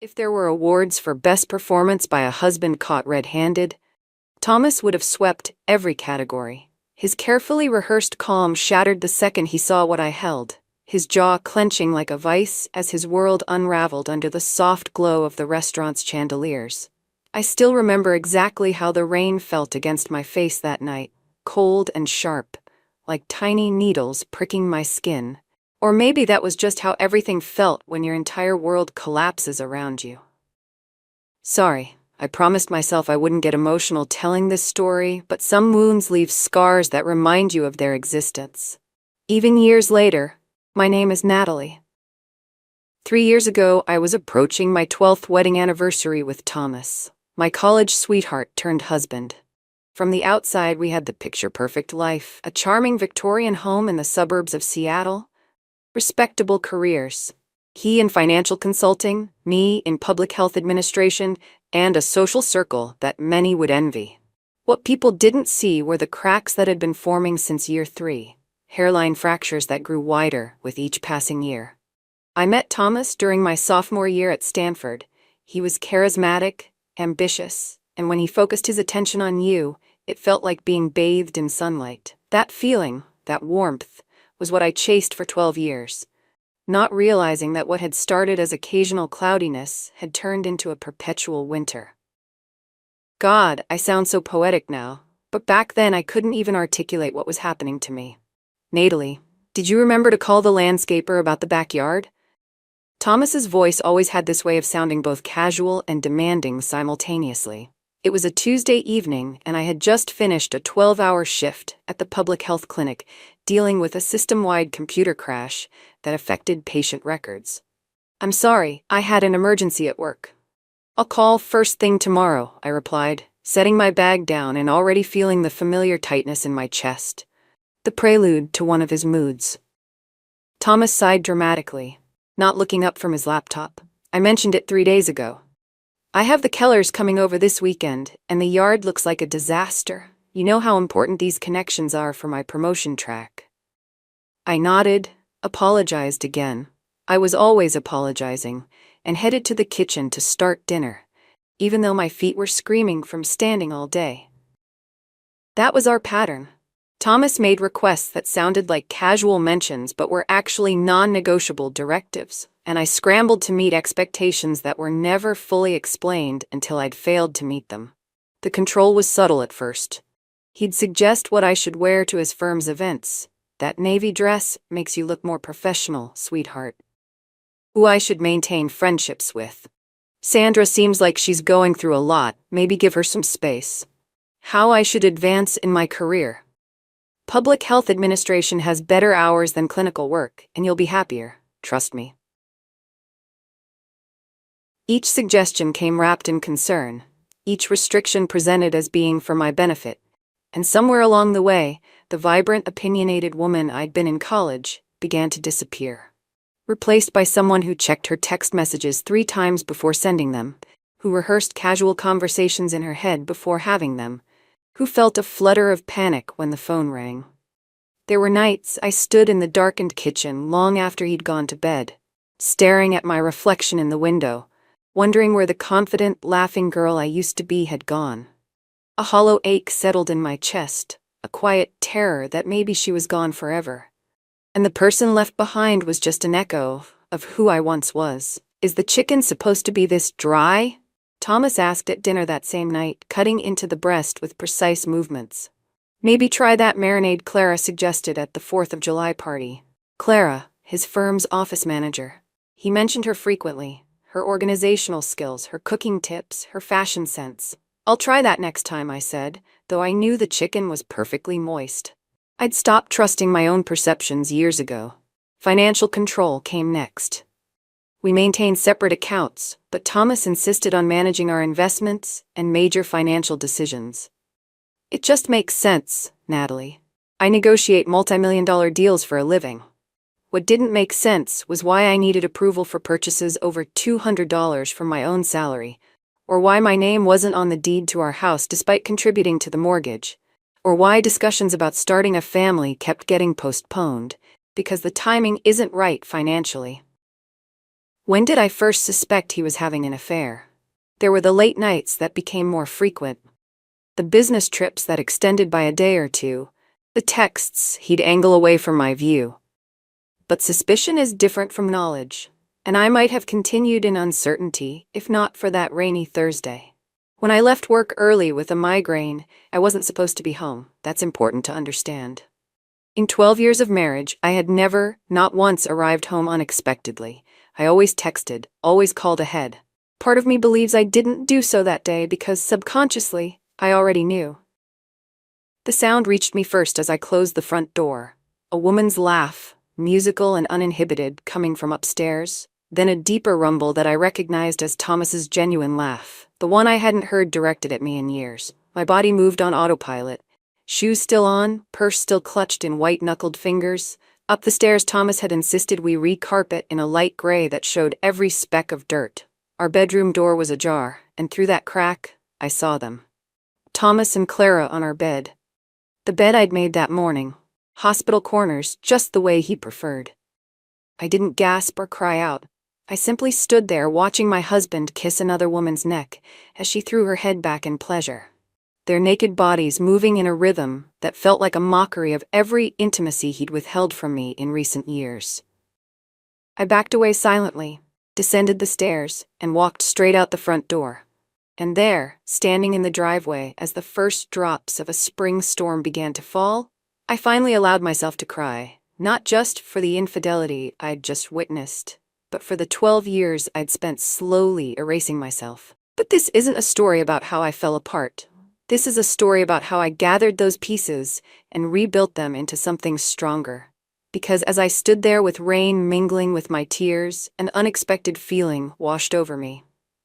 If there were awards for best performance by a husband caught red-handed, Thomas would have swept every category. His carefully rehearsed calm shattered the second he saw what I held, his jaw clenching like a vice as his world unraveled under the soft glow of the restaurant's chandeliers. I still remember exactly how the rain felt against my face that night, cold and sharp, like tiny needles pricking my skin. Or maybe that was just how everything felt when your entire world collapses around you. Sorry, I promised myself I wouldn't get emotional telling this story, but some wounds leave scars that remind you of their existence. Even years later, my name is Natalie. 3 years ago, I was approaching my 12th wedding anniversary with Thomas, my college sweetheart turned husband. From the outside, we had the picture-perfect life, a charming Victorian home in the suburbs of Seattle, respectable careers. He in financial consulting, me in public health administration, and a social circle that many would envy. What people didn't see were the cracks that had been forming since year 3, hairline fractures that grew wider with each passing year. I met Thomas during my sophomore year at Stanford. He was charismatic, ambitious, and when he focused his attention on you, it felt like being bathed in sunlight. That feeling, that warmth, was what I chased for 12 years, not realizing that what had started as occasional cloudiness had turned into a perpetual winter. God, I sound so poetic now, but back then I couldn't even articulate what was happening to me. Natalie, did you remember to call the landscaper about the backyard? Thomas's voice always had this way of sounding both casual and demanding simultaneously. It was a Tuesday evening, and I had just finished a 12-hour shift at the public health clinic dealing with a system-wide computer crash that affected patient records. I'm sorry, I had an emergency at work. I'll call first thing tomorrow, I replied, setting my bag down and already feeling the familiar tightness in my chest. The prelude to one of his moods. Thomas sighed dramatically, not looking up from his laptop. I mentioned it 3 days ago. I have the Kellers coming over this weekend, and the yard looks like a disaster. You know how important these connections are for my promotion track. I nodded, apologized again. I was always apologizing, and headed to the kitchen to start dinner, even though my feet were screaming from standing all day. That was our pattern. Thomas made requests that sounded like casual mentions but were actually non-negotiable directives, and I scrambled to meet expectations that were never fully explained until I'd failed to meet them. The control was subtle at first. He'd suggest what I should wear to his firm's events. That navy dress makes you look more professional, sweetheart. Who I should maintain friendships with. Sandra seems like she's going through a lot, maybe give her some space. How I should advance in my career. Public health administration has better hours than clinical work, and you'll be happier, trust me. Each suggestion came wrapped in concern, each restriction presented as being for my benefit, and somewhere along the way, the vibrant, opinionated woman I'd been in college began to disappear. Replaced by someone who checked her text messages 3 times before sending them, who rehearsed casual conversations in her head before having them, who felt a flutter of panic when the phone rang. There were nights I stood in the darkened kitchen long after he'd gone to bed, staring at my reflection in the window, wondering where the confident, laughing girl I used to be had gone. A hollow ache settled in my chest, a quiet terror that maybe she was gone forever. And the person left behind was just an echo of who I once was. Is the chicken supposed to be this dry? Thomas asked at dinner that same night, cutting into the breast with precise movements. Maybe try that marinade Clara suggested at the 4th of July party. Clara, his firm's office manager. He mentioned her frequently, her organizational skills, her cooking tips, her fashion sense. I'll try that next time, I said, though I knew the chicken was perfectly moist. I'd stopped trusting my own perceptions years ago. Financial control came next. We maintained separate accounts, but Thomas insisted on managing our investments and major financial decisions. It just makes sense, Natalie. I negotiate multi-million-dollar deals for a living. What didn't make sense was why I needed approval for purchases over $200 from my own salary, or why my name wasn't on the deed to our house despite contributing to the mortgage, or why discussions about starting a family kept getting postponed, because the timing isn't right financially. When did I first suspect he was having an affair? There were the late nights that became more frequent, the business trips that extended by a day or two, the texts he'd angle away from my view. But suspicion is different from knowledge, and I might have continued in uncertainty if not for that rainy Thursday. When I left work early with a migraine, I wasn't supposed to be home. That's important to understand. In 12 years of marriage, I had never, not once, arrived home unexpectedly. I always texted, always called ahead. Part of me believes I didn't do so that day because subconsciously, I already knew. The sound reached me first as I closed the front door. A woman's laugh, musical and uninhibited, coming from upstairs. Then a deeper rumble that I recognized as Thomas's genuine laugh, the one I hadn't heard directed at me in years. My body moved on autopilot. Shoes still on, purse still clutched in white-knuckled fingers. Up the stairs, Thomas had insisted we re-carpet in a light gray that showed every speck of dirt. Our bedroom door was ajar, and through that crack, I saw them. Thomas and Clara on our bed. The bed I'd made that morning. Hospital corners, just the way he preferred. I didn't gasp or cry out. I simply stood there watching my husband kiss another woman's neck as she threw her head back in pleasure. Their naked bodies moving in a rhythm that felt like a mockery of every intimacy he'd withheld from me in recent years. I backed away silently, descended the stairs, and walked straight out the front door. And there, standing in the driveway as the first drops of a spring storm began to fall, I finally allowed myself to cry, not just for the infidelity I'd just witnessed, but for the 12 years I'd spent slowly erasing myself. But this isn't a story about how I fell apart. This is a story about how I gathered those pieces and rebuilt them into something stronger. Because as I stood there with rain mingling with my tears, an unexpected feeling washed over me.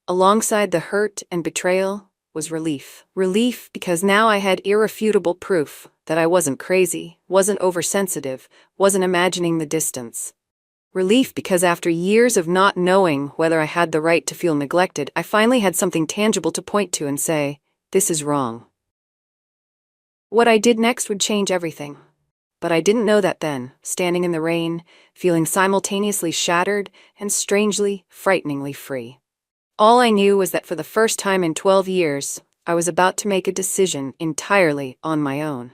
Alongside the hurt and betrayal was relief. Relief because now I had irrefutable proof that I wasn't crazy, wasn't oversensitive, wasn't imagining the distance. Relief because after years of not knowing whether I had the right to feel neglected, I finally had something tangible to point to and say, "This is wrong." What I did next would change everything. But I didn't know that then, standing in the rain, feeling simultaneously shattered and strangely, frighteningly free. All I knew was that for the first time in 12 years, I was about to make a decision entirely on my own.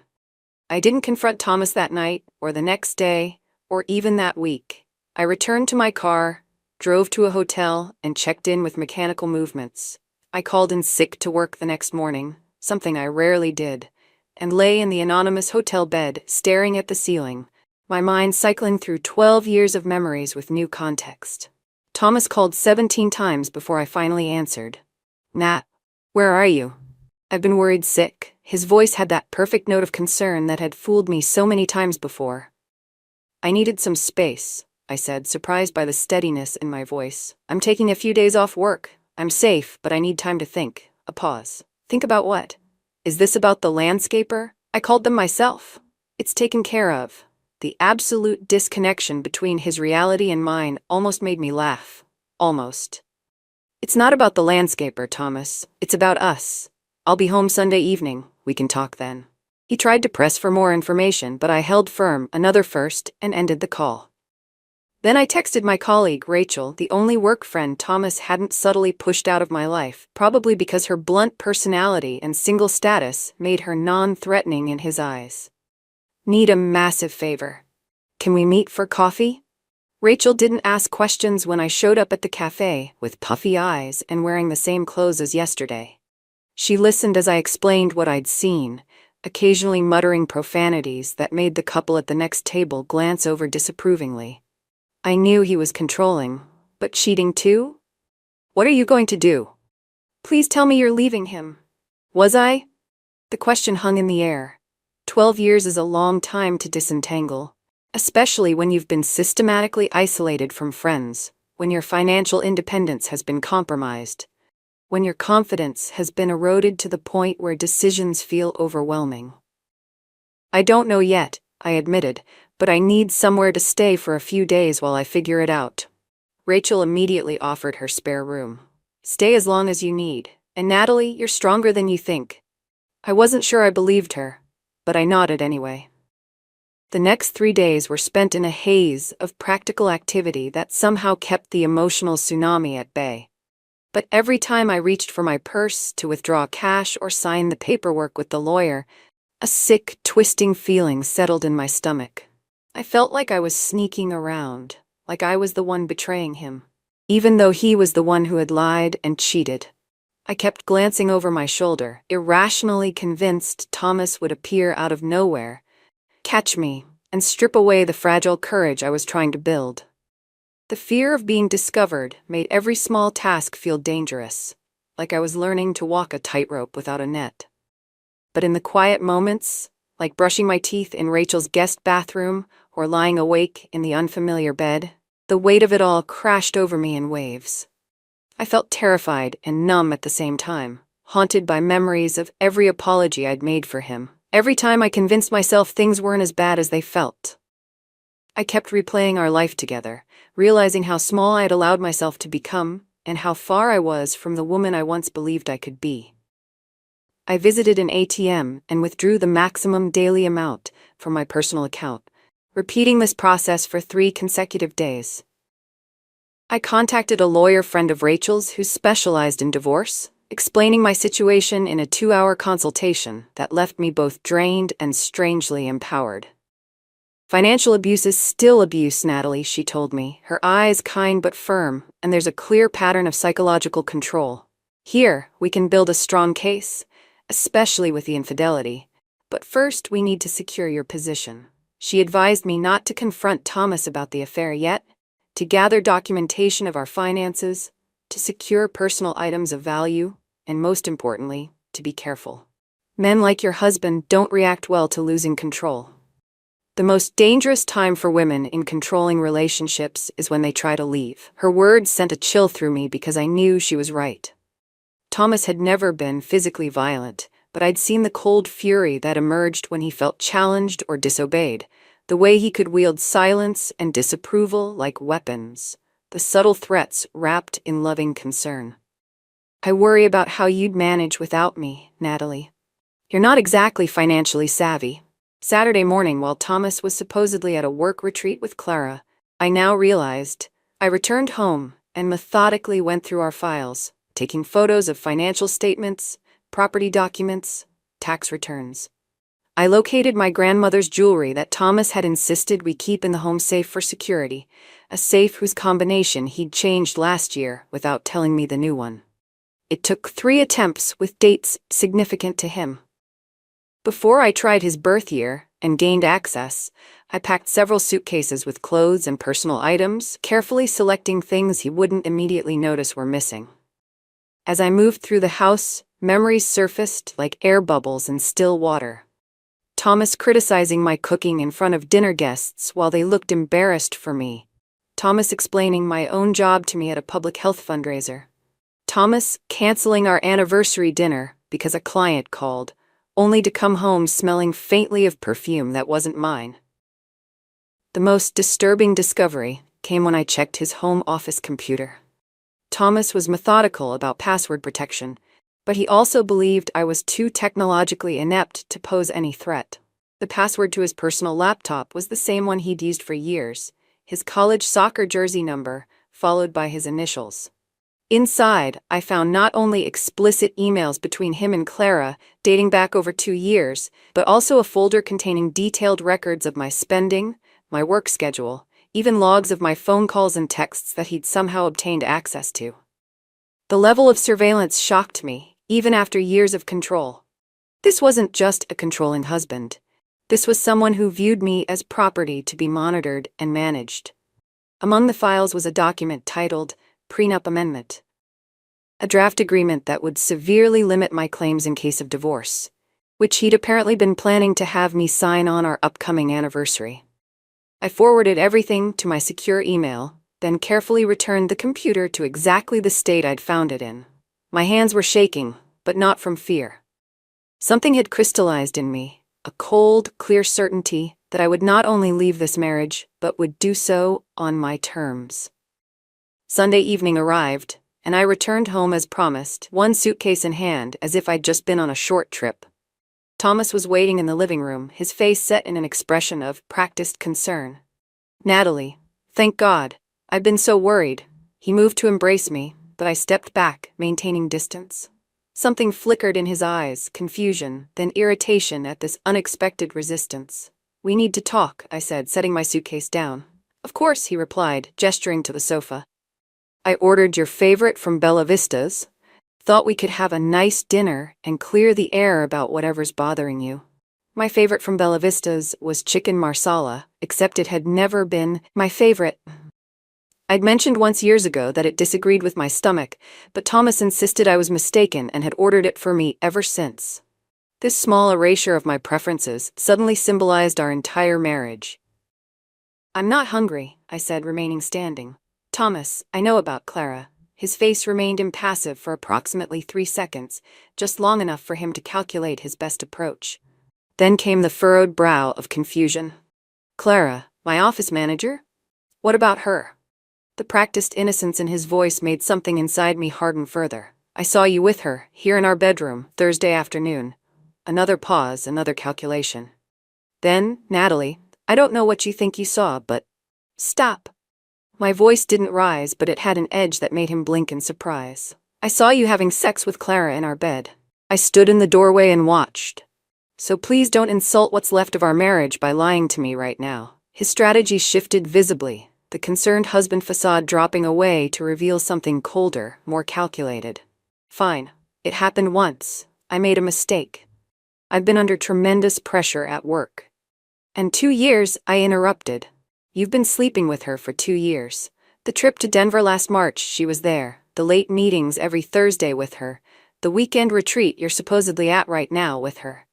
I didn't confront Thomas that night, or the next day, or even that week. I returned to my car, drove to a hotel, and checked in with mechanical movements. I called in sick to work the next morning, something I rarely did, and lay in the anonymous hotel bed, staring at the ceiling, my mind cycling through 12 years of memories with new context. Thomas called 17 times before I finally answered. "Nat, where are you?" "I've been worried sick." His voice had that perfect note of concern that had fooled me so many times before. "I needed some space," I said, surprised by the steadiness in my voice. "I'm taking a few days off work. I'm safe, but I need time to think." A pause. "Think about what?" "Is this about the landscaper? I called them myself." "It's taken care of." The absolute disconnection between his reality and mine almost made me laugh. Almost. "It's not about the landscaper, Thomas. It's about us. I'll be home Sunday evening. We can talk then." He tried to press for more information, but I held firm, another first, and ended the call. Then I texted my colleague, Rachel, the only work friend Thomas hadn't subtly pushed out of my life, probably because her blunt personality and single status made her non-threatening in his eyes. "Need a massive favor. Can we meet for coffee?" Rachel didn't ask questions when I showed up at the cafe, with puffy eyes and wearing the same clothes as yesterday. She listened as I explained what I'd seen, occasionally muttering profanities that made the couple at the next table glance over disapprovingly. I knew he was controlling, but cheating too? "What are you going to do?" "Please tell me you're leaving him." Was I? The question hung in the air. 12 years is a long time to disentangle, especially when you've been systematically isolated from friends, when your financial independence has been compromised, when your confidence has been eroded to the point where decisions feel overwhelming. "I don't know yet," I admitted, "but I need somewhere to stay for a few days while I figure it out." Rachel immediately offered her spare room. "Stay as long as you need, and Natalie, you're stronger than you think." I wasn't sure I believed her, but I nodded anyway. The next 3 days were spent in a haze of practical activity that somehow kept the emotional tsunami at bay. But every time I reached for my purse to withdraw cash or sign the paperwork with the lawyer, a sick, twisting feeling settled in my stomach. I felt like I was sneaking around, like I was the one betraying him, even though he was the one who had lied and cheated. I kept glancing over my shoulder, irrationally convinced Thomas would appear out of nowhere, catch me, and strip away the fragile courage I was trying to build. The fear of being discovered made every small task feel dangerous, like I was learning to walk a tightrope without a net. But in the quiet moments, like brushing my teeth in Rachel's guest bathroom or lying awake in the unfamiliar bed, the weight of it all crashed over me in waves. I felt terrified and numb at the same time, haunted by memories of every apology I'd made for him, every time I convinced myself things weren't as bad as they felt. I kept replaying our life together, realizing how small I had allowed myself to become and how far I was from the woman I once believed I could be. I visited an ATM and withdrew the maximum daily amount from my personal account, repeating this process for 3 consecutive days. I contacted a lawyer friend of Rachel's who specialized in divorce, explaining my situation in a 2-hour consultation that left me both drained and strangely empowered. Financial abuse is still abuse, Natalie, she told me, her eyes kind but firm, and there's a clear pattern of psychological control. Here, we can build a strong case, especially with the infidelity. But first, we need to secure your position. She advised me not to confront Thomas about the affair yet, to gather documentation of our finances, to secure personal items of value, and most importantly, to be careful. Men like your husband don't react well to losing control. The most dangerous time for women in controlling relationships is when they try to leave. Her words sent a chill through me because I knew she was right. Thomas had never been physically violent, but I'd seen the cold fury that emerged when he felt challenged or disobeyed, the way he could wield silence and disapproval like weapons, the subtle threats wrapped in loving concern. I worry about how you'd manage without me, Natalie. You're not exactly financially savvy. Saturday morning, while Thomas was supposedly at a work retreat with Clara, I now realized, I returned home and methodically went through our files, taking photos of financial statements, property documents, tax returns. I located my grandmother's jewelry that Thomas had insisted we keep in the home safe for security, a safe whose combination he'd changed last year without telling me the new one. It took 3 attempts with dates significant to him. Before I tried his birth year and gained access, I packed several suitcases with clothes and personal items, carefully selecting things he wouldn't immediately notice were missing. As I moved through the house, memories surfaced like air bubbles in still water. Thomas criticizing my cooking in front of dinner guests while they looked embarrassed for me. Thomas explaining my own job to me at a public health fundraiser. Thomas canceling our anniversary dinner because a client called, only to come home smelling faintly of perfume that wasn't mine. The most disturbing discovery came when I checked his home office computer. Thomas was methodical about password protection, but he also believed I was too technologically inept to pose any threat. The password to his personal laptop was the same one he'd used for years, his college soccer jersey number, followed by his initials. Inside, I found not only explicit emails between him and Clara, dating back over 2 years, but also a folder containing detailed records of my spending, my work schedule, even logs of my phone calls and texts that he'd somehow obtained access to. The level of surveillance shocked me, even after years of control. This wasn't just a controlling husband. This was someone who viewed me as property to be monitored and managed. Among the files was a document titled Prenup Amendment, a draft agreement that would severely limit my claims in case of divorce, which he'd apparently been planning to have me sign on our upcoming anniversary. I forwarded everything to my secure email, then carefully returned the computer to exactly the state I'd found it in. My hands were shaking, but not from fear. Something had crystallized in me, a cold, clear certainty that I would not only leave this marriage, but would do so on my terms. Sunday evening arrived, and I returned home as promised, 1 suitcase in hand, as if I'd just been on a short trip. Thomas was waiting in the living room, his face set in an expression of practiced concern. "Natalie, thank God. I've been so worried." He moved to embrace me, but I stepped back, maintaining distance. Something flickered in his eyes, confusion, then irritation at this unexpected resistance. "We need to talk," I said, setting my suitcase down. "Of course," he replied, gesturing to the sofa. "I ordered your favorite from Bella Vista's. Thought we could have a nice dinner and clear the air about whatever's bothering you." My favorite from Bella Vista's was chicken marsala, except it had never been my favorite. I'd mentioned once years ago that it disagreed with my stomach, but Thomas insisted I was mistaken and had ordered it for me ever since. This small erasure of my preferences suddenly symbolized our entire marriage. "I'm not hungry," I said, remaining standing. "Thomas, I know about Clara." His face remained impassive for approximately 3 seconds, just long enough for him to calculate his best approach. Then came the furrowed brow of confusion. "Clara, my office manager? What about her?" The practiced innocence in his voice made something inside me harden further. "I saw you with her, here in our bedroom, Thursday afternoon." Another pause, another calculation. "Then, Natalie, I don't know what you think you saw, but—" "Stop." My voice didn't rise, but it had an edge that made him blink in surprise. "I saw you having sex with Clara in our bed. I stood in the doorway and watched. So please don't insult what's left of our marriage by lying to me right now." His strategy shifted visibly, the concerned husband facade dropping away to reveal something colder, more calculated. "Fine. It happened once. I made a mistake. I've been under tremendous pressure at work." "And 2 years," I interrupted. "You've been sleeping with her for 2 years. The trip to Denver last March, she was there. The late meetings every Thursday with her. The weekend retreat you're supposedly at right now with her."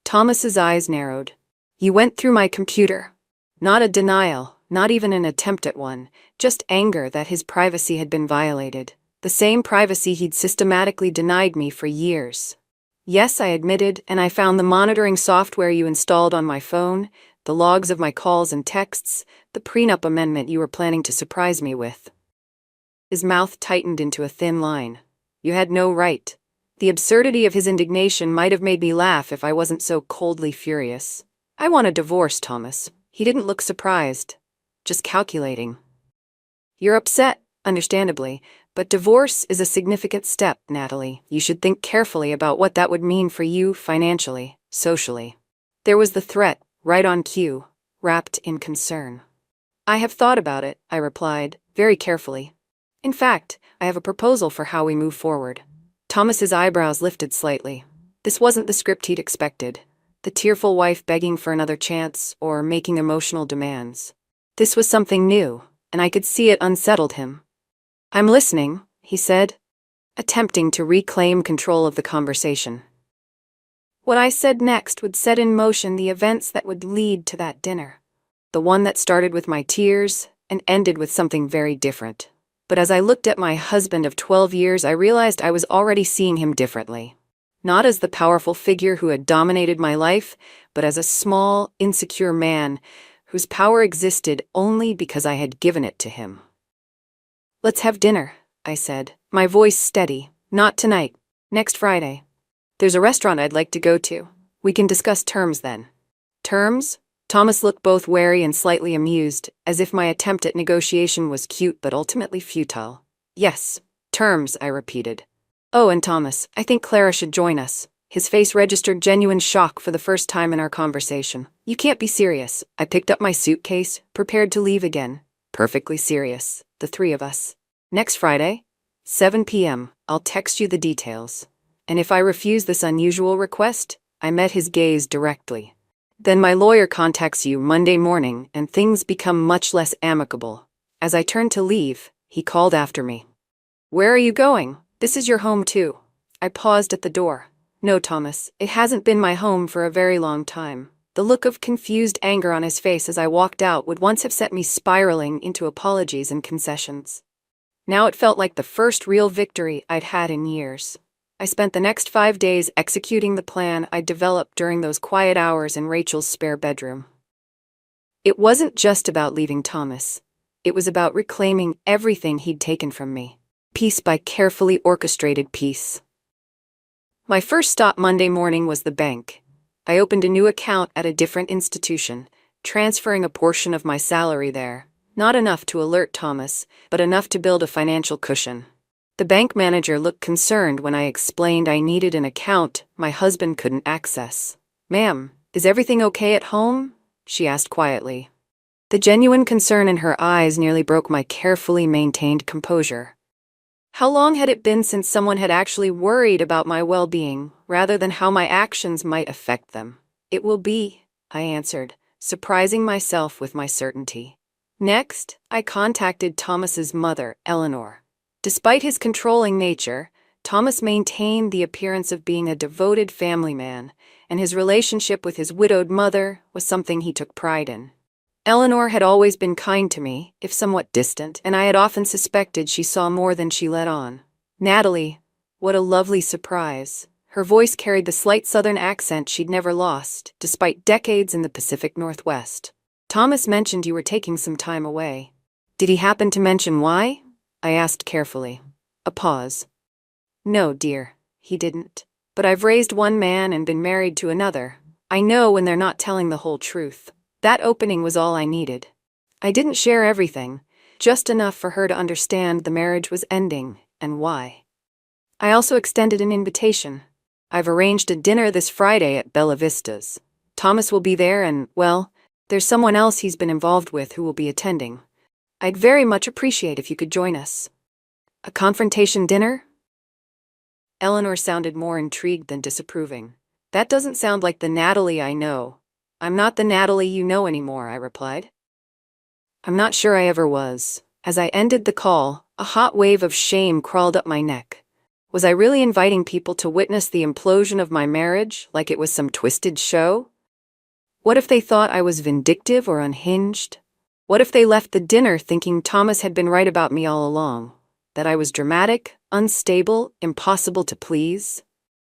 Thomas's eyes narrowed. "You went through my computer." Not a denial, not even an attempt at one, just anger that his privacy had been violated. The same privacy he'd systematically denied me for years. "Yes," I admitted, "and I found the monitoring software you installed on my phone, the logs of my calls and texts, the prenup amendment you were planning to surprise me with." His mouth tightened into a thin line. "You had no right." The absurdity of his indignation might have made me laugh if I wasn't so coldly furious. "I want a divorce, Thomas." He didn't look surprised, just calculating. "You're upset, understandably, but divorce is a significant step, Natalie. You should think carefully about what that would mean for you financially, socially." There was the threat, right on cue, wrapped in concern. "I have thought about it," I replied, very carefully. "In fact, I have a proposal for how we move forward." Thomas's eyebrows lifted slightly. This wasn't the script he'd expected. The tearful wife begging for another chance or making emotional demands. This was something new, and I could see it unsettled him. "I'm listening," he said, attempting to reclaim control of the conversation. What I said next would set in motion the events that would lead to that dinner. The one that started with my tears and ended with something very different. But as I looked at my husband of 12 years, I realized I was already seeing him differently. Not as the powerful figure who had dominated my life, but as a small, insecure man whose power existed only because I had given it to him. "Let's have dinner," I said, my voice steady. "Not tonight. Next Friday. There's a restaurant I'd like to go to. We can discuss terms then." "Terms?" Thomas looked both wary and slightly amused, as if my attempt at negotiation was cute but ultimately futile. "Yes, terms," I repeated. "Oh, and Thomas, I think Clara should join us." His face registered genuine shock for the first time in our conversation. "You can't be serious." I picked up my suitcase, prepared to leave again. "Perfectly serious. The 3 of us. Next Friday? 7 p.m. I'll text you the details. And if I refuse this unusual request," I met his gaze directly, "then my lawyer contacts you Monday morning and things become much less amicable." As I turned to leave, he called after me. "Where are you going? This is your home too." I paused at the door. "No, Thomas, it hasn't been my home for a very long time." The look of confused anger on his face as I walked out would once have set me spiraling into apologies and concessions. Now it felt like the first real victory I'd had in years. I spent the next 5 days executing the plan I'd developed during those quiet hours in Rachel's spare bedroom. It wasn't just about leaving Thomas. It was about reclaiming everything he'd taken from me, piece by carefully orchestrated piece. My first stop Monday morning was the bank. I opened a new account at a different institution, transferring a portion of my salary there. Not enough to alert Thomas, but enough to build a financial cushion. The bank manager looked concerned when I explained I needed an account my husband couldn't access. "Ma'am, is everything okay at home?" she asked quietly. The genuine concern in her eyes nearly broke my carefully maintained composure. How long had it been since someone had actually worried about my well-being, rather than how my actions might affect them? "It will be," I answered, surprising myself with my certainty. Next, I contacted Thomas's mother, Eleanor. Despite his controlling nature, Thomas maintained the appearance of being a devoted family man, and his relationship with his widowed mother was something he took pride in. Eleanor had always been kind to me, if somewhat distant, and I had often suspected she saw more than she let on. "Natalie, what a lovely surprise." Her voice carried the slight southern accent she'd never lost, despite decades in the Pacific Northwest. "Thomas mentioned you were taking some time away. Did he happen to mention why?" I asked carefully. A pause. "No, dear, he didn't. But I've raised one man and been married to another. I know when they're not telling the whole truth." That opening was all I needed. I didn't share everything, just enough for her to understand the marriage was ending and why. I also extended an invitation. "I've arranged a dinner this Friday at Bella Vista's. Thomas will be there and, well, there's someone else he's been involved with who will be attending. I'd very much appreciate if you could join us." "A confrontation dinner?" Eleanor sounded more intrigued than disapproving. "That doesn't sound like the Natalie I know." "I'm not the Natalie you know anymore," I replied. I'm not sure I ever was. As I ended the call, a hot wave of shame crawled up my neck. Was I really inviting people to witness the implosion of my marriage like it was some twisted show? What if they thought I was vindictive or unhinged? What if they left the dinner thinking Thomas had been right about me all along? That I was dramatic, unstable, impossible to please?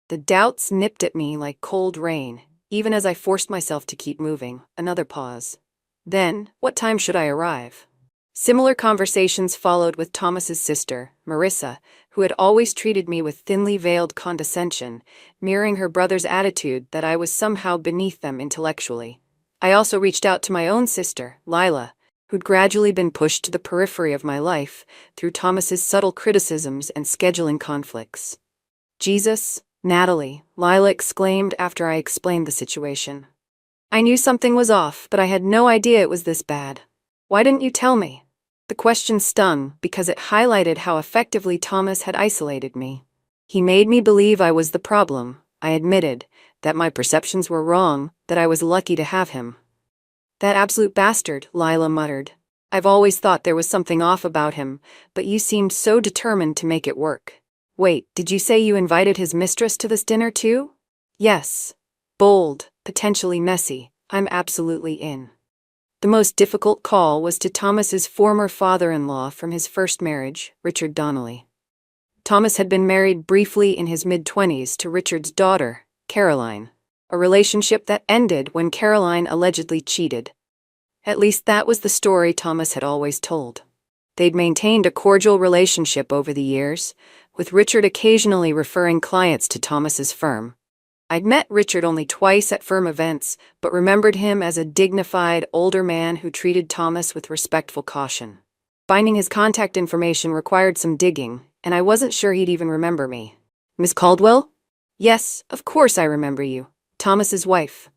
The doubts nipped at me like cold rain. Even as I forced myself to keep moving. Another pause. Then, what time should I arrive? Similar conversations followed with Thomas's sister, Marissa, who had always treated me with thinly veiled condescension, mirroring her brother's attitude that I was somehow beneath them intellectually. I also reached out to my own sister, Lila, who'd gradually been pushed to the periphery of my life through Thomas's subtle criticisms and scheduling conflicts. "Jesus, Natalie," Lila exclaimed after I explained the situation. "I knew something was off, but I had no idea it was this bad. Why didn't you tell me?" The question stung because it highlighted how effectively Thomas had isolated me. He made me believe I was the problem. I admitted that my perceptions were wrong, that I was lucky to have him. "That absolute bastard," Lila muttered. "I've always thought there was something off about him, but you seemed so determined to make it work." "Wait, did you say you invited his mistress to this dinner too?" "Yes. Bold, potentially messy. I'm absolutely in." The most difficult call was to Thomas's former father-in-law from his first marriage, Richard Donnelly. Thomas had been married briefly in his mid-20s to Richard's daughter, Caroline, a relationship that ended when Caroline allegedly cheated. At least that was the story Thomas had always told. They'd maintained a cordial relationship over the years, with Richard occasionally referring clients to Thomas's firm. I'd met Richard only twice at firm events, but remembered him as a dignified, older man who treated Thomas with respectful caution. Finding his contact information required some digging, and I wasn't sure he'd even remember me. "Miss Caldwell?" "Yes, of course I remember you. Thomas's wife."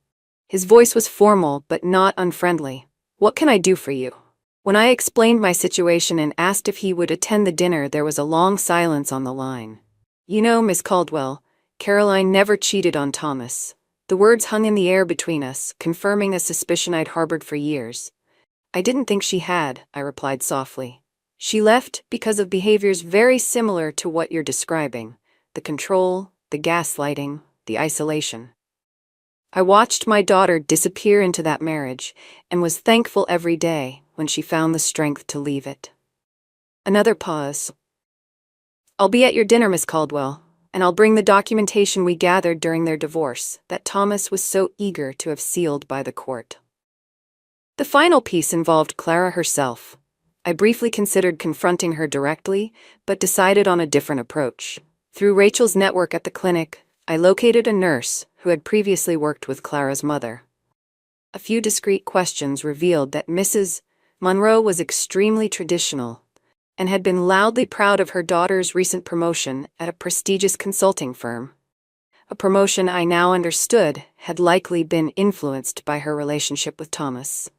His voice was formal, but not unfriendly. "What can I do for you?" When I explained my situation and asked if he would attend the dinner, there was a long silence on the line. "You know, Miss Caldwell, Caroline never cheated on Thomas." The words hung in the air between us, confirming a suspicion I'd harbored for years. "I didn't think she had," I replied softly. "She left because of behaviors very similar to what you're describing. The control, the gaslighting, the isolation. I watched my daughter disappear into that marriage, and was thankful every day when she found the strength to leave it." Another pause. "I'll be at your dinner, Miss Caldwell, and I'll bring the documentation we gathered during their divorce that Thomas was so eager to have sealed by the court." The final piece involved Clara herself. I briefly considered confronting her directly, but decided on a different approach. Through Rachel's network at the clinic, I located a nurse who had previously worked with Clara's mother. A few discreet questions revealed that Mrs. Monroe was extremely traditional and had been loudly proud of her daughter's recent promotion at a prestigious consulting firm. A promotion I now understood had likely been influenced by her relationship with Thomas.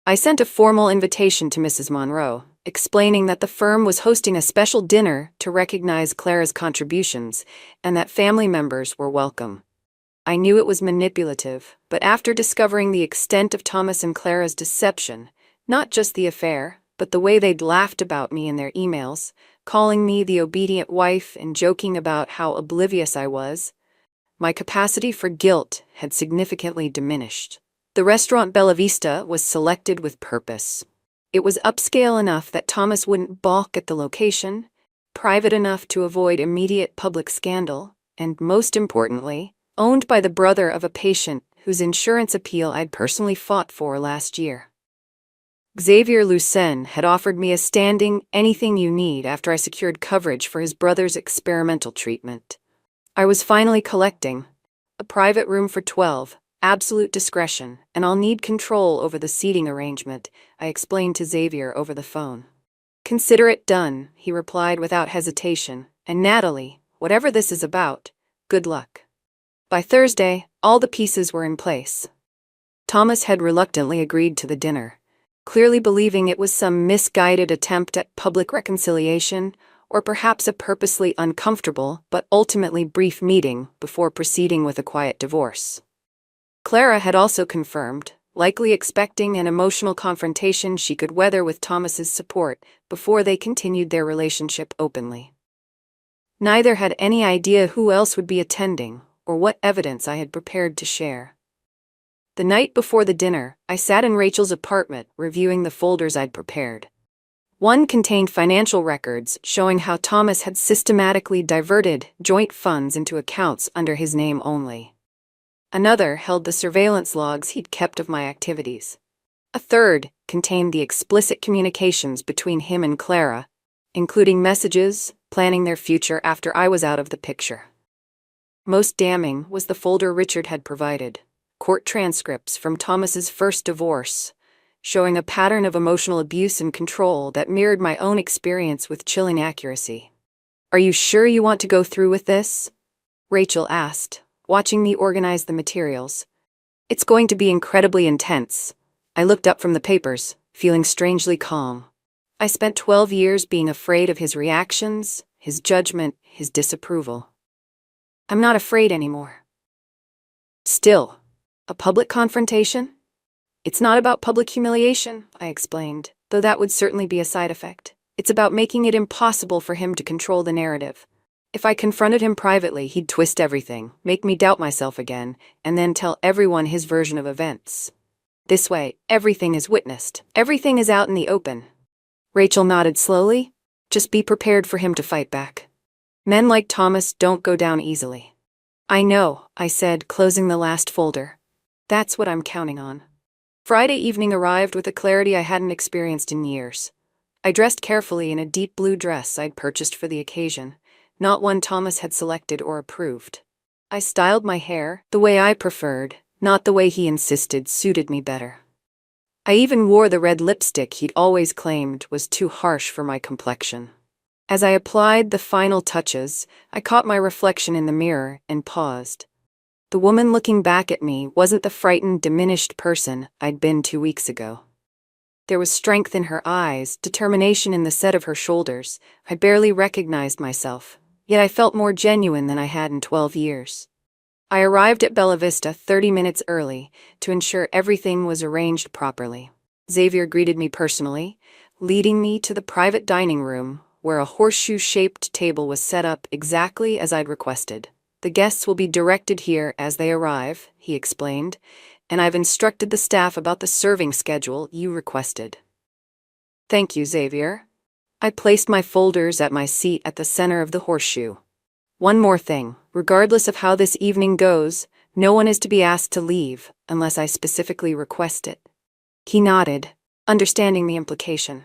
I sent a formal invitation to Mrs. Monroe, explaining that the firm was hosting a special dinner to recognize Clara's contributions and that family members were welcome. I knew it was manipulative, but after discovering the extent of Thomas and Clara's deception, not just the affair, but the way they'd laughed about me in their emails, calling me the obedient wife and joking about how oblivious I was, my capacity for guilt had significantly diminished. The restaurant Bella Vista was selected with purpose. It was upscale enough that Thomas wouldn't balk at the location, private enough to avoid immediate public scandal, and most importantly, owned by the brother of a patient whose insurance appeal I'd personally fought for last year. Xavier Lucen had offered me a standing anything you need after I secured coverage for his brother's experimental treatment. I was finally collecting a private room for 12, absolute discretion, and I'll need control over the seating arrangement, I explained to Xavier over the phone. Consider it done, he replied without hesitation, and Natalie, whatever this is about, good luck. By Thursday, all the pieces were in place. Thomas had reluctantly agreed to the dinner, clearly believing it was some misguided attempt at public reconciliation, or perhaps a purposely uncomfortable but ultimately brief meeting before proceeding with a quiet divorce. Clara had also confirmed, likely expecting an emotional confrontation she could weather with Thomas's support before they continued their relationship openly. Neither had any idea who else would be attending or what evidence I had prepared to share. The night before the dinner, I sat in Rachel's apartment reviewing the folders I'd prepared. One contained financial records showing how Thomas had systematically diverted joint funds into accounts under his name only. Another held the surveillance logs he'd kept of my activities. A third contained the explicit communications between him and Clara, including messages planning their future after I was out of the picture. Most damning was the folder Richard had provided, court transcripts from Thomas's first divorce, showing a pattern of emotional abuse and control that mirrored my own experience with chilling accuracy. "Are you sure you want to go through with this?" Rachel asked, watching me organize the materials. "It's going to be incredibly intense." I looked up from the papers, feeling strangely calm. I spent 12 years being afraid of his reactions, his judgment, his disapproval. I'm not afraid anymore. Still, a public confrontation? It's not about public humiliation, I explained, though that would certainly be a side effect. It's about making it impossible for him to control the narrative. If I confronted him privately, he'd twist everything, make me doubt myself again, and then tell everyone his version of events. This way, everything is witnessed. Everything is out in the open. Rachel nodded slowly. Just be prepared for him to fight back. Men like Thomas don't go down easily. I know, I said, closing the last folder. That's what I'm counting on. Friday evening arrived with a clarity I hadn't experienced in years. I dressed carefully in a deep blue dress I'd purchased for the occasion, not one Thomas had selected or approved. I styled my hair the way I preferred, not the way he insisted suited me better. I even wore the red lipstick he'd always claimed was too harsh for my complexion. As I applied the final touches, I caught my reflection in the mirror and paused. The woman looking back at me wasn't the frightened, diminished person I'd been 2 weeks ago. There was strength in her eyes, determination in the set of her shoulders. I barely recognized myself, yet I felt more genuine than I had in 12 years. I arrived at Bella Vista 30 minutes early to ensure everything was arranged properly. Xavier greeted me personally, leading me to the private dining room where a horseshoe-shaped table was set up exactly as I'd requested. "The guests will be directed here as they arrive," he explained, "and I've instructed the staff about the serving schedule you requested." "Thank you, Xavier." I placed my folders at my seat at the center of the horseshoe. "One more thing. Regardless of how this evening goes, no one is to be asked to leave unless I specifically request it." He nodded, understanding the implication.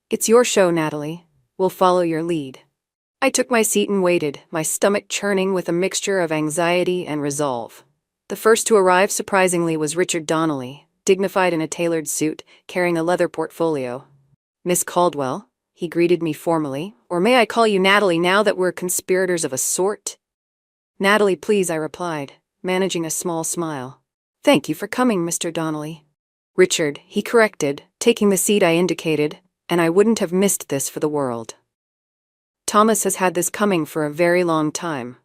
"It's your show, Natalie. We'll follow your lead." I took my seat and waited, my stomach churning with a mixture of anxiety and resolve. The first to arrive, surprisingly, was Richard Donnelly, dignified in a tailored suit, carrying a leather portfolio. "Miss Caldwell," he greeted me formally, "or may I call you Natalie now that we're conspirators of a sort?" "Natalie, please," I replied, managing a small smile. "Thank you for coming, Mr. Donnelly." "Richard," he corrected, taking the seat I indicated, and I wouldn't have missed this for the world. Thomas has had this coming for a very long time.